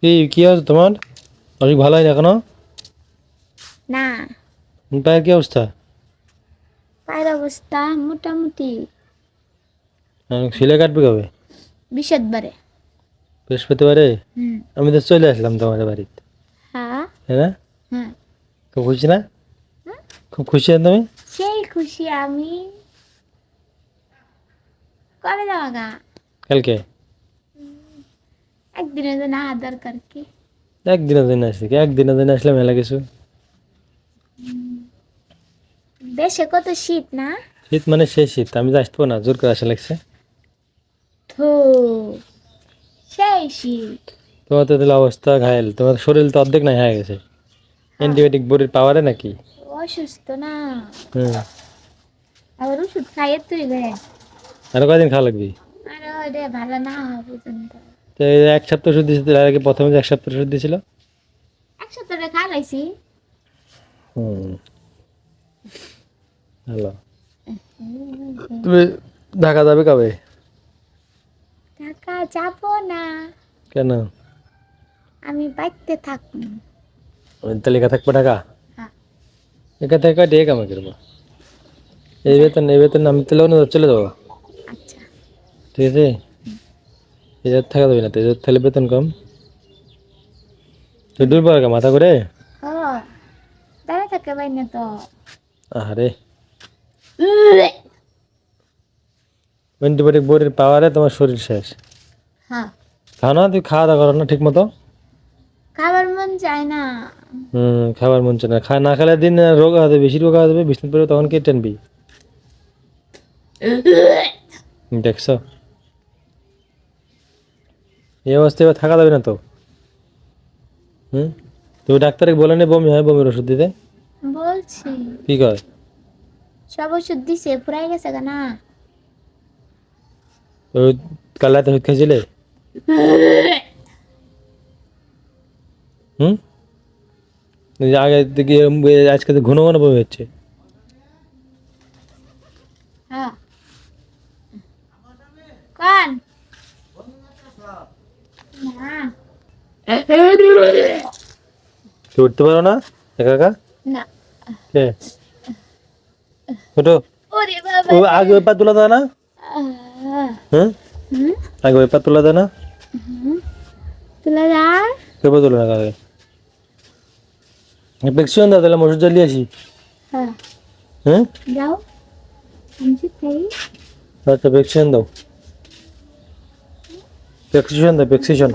কি আছে তোমার? অনেক ভালো হয় না এখনো? না, পায়ের কি অবস্থা? পায়ের অবস্থা মোটামুটি। সিলাই কাটবে কবে? বৃহস্পতিবারে। বৃহস্পতিবারে? হুম। আমি তো চলে আসলাম তোমার বাড়িতে। হ্যাঁ। হ্যাঁ না? হ্যাঁ। খুব খুশি না? হ্যাঁ? খুব খুশি না তুমি? সেই খুশি আমি। কবে যাওয়া গা? কালকে? একদিনের জন্য দরকার কি? একদিনের জন্য আসছি কি? একদিনের জন্য আসলে মেলা কিছু। দেশে কত শীত না? শীত মানে সেই শীত, আমি তো আসবো না, জোর করে আসা লাগছে। থু, সেই শীত। তোমার তো তাহলে অবস্থা ঘায়েল, তোমার শরীর তো অর্ধেক নাই হয়ে গেছে। হ্যাঁ, অ্যান্টিবায়োটিক বড়ির পাওয়ারে নাকি? অসুস্থ না, হুম। আবার ওষুধ খাইয়ে তুই রে। আরো কয়দিন খাওয়া লাগবে? আরে ওরে ভালো না হওয়া পর্যন্ত। তো এই এক সপ্তাহ ওষুধ দিয়েছিল, এর আগে প্রথমে যে এক সপ্তাহ ওষুধ দিয়েছিল। এক সপ্তাহ খাইলাইছি। হুম। ভালো। তুমি ঢাকা যাবে কবে? ঢাকা যাব না, কেন? আমি বাইতে থাকবো। তাহলে একা থাকবো ঢাকা? হ্যাঁ। একা থেকে ডে কামে করবো। এই বেতন আমি তাহলে অন্য চলে যাবো। আচ্ছা। ঠিক আছে। এদের থাকা যাবে না তো, এদের তাহলে বেতন কম। তো দূর পড়া মাথা করে। ও, দাঁড়ায় থাকে বাইনে তো। আরে, অ্যান্টিবায়োটিক বড়ির পাওয়ারে তোমার শরীর শেষ। হ্যাঁ, খাও না, তুই খাওয়া দাওয়া করো না ঠিক মতো। খাবার মন চায় না। খাবার মন চায় না, না খেলে দিন রোগ হবে, বেশি রোগ হবে, বিষ্ণু পড়বে, তখন কে টানবি? দেখছো, এই অবস্থায় এবার থাকা যাবে না তো। হুম। তুমি ডাক্তারকে বলে নে বমি হয়, বমির ওষুধ দিতে। বলছি, কি কয়? সব ওষুধ দিছে, ফুরাই গেছে গা না। ওই কাল রাতে ওষুধ খাইছিলে? হুম। এই যে আগে থেকে আজকে তো ঘন ঘন বমি হচ্ছে। হ্যাঁ, কোন না? তুই উঠতে পারো না একা একা? না। কে? ওঠো। ওরে বাবা ও রে। আগে ওই পা তোলা দেয় না? হ্যাঁ। হুম, আগে ওই পা তোলা দেয় না? তুলে যা। কে পা তোলে না আগে? প্রেসক্রিপশন দাও, তাহলে আমি ওষুধ চালিয়ে আসি। হ্যাঁ, হ্যাঁ। যাও। আমি খাই। আচ্ছা প্রেসক্রিপশন দাও, প্রেসক্রিপশন দাও, প্রেসক্রিপশন।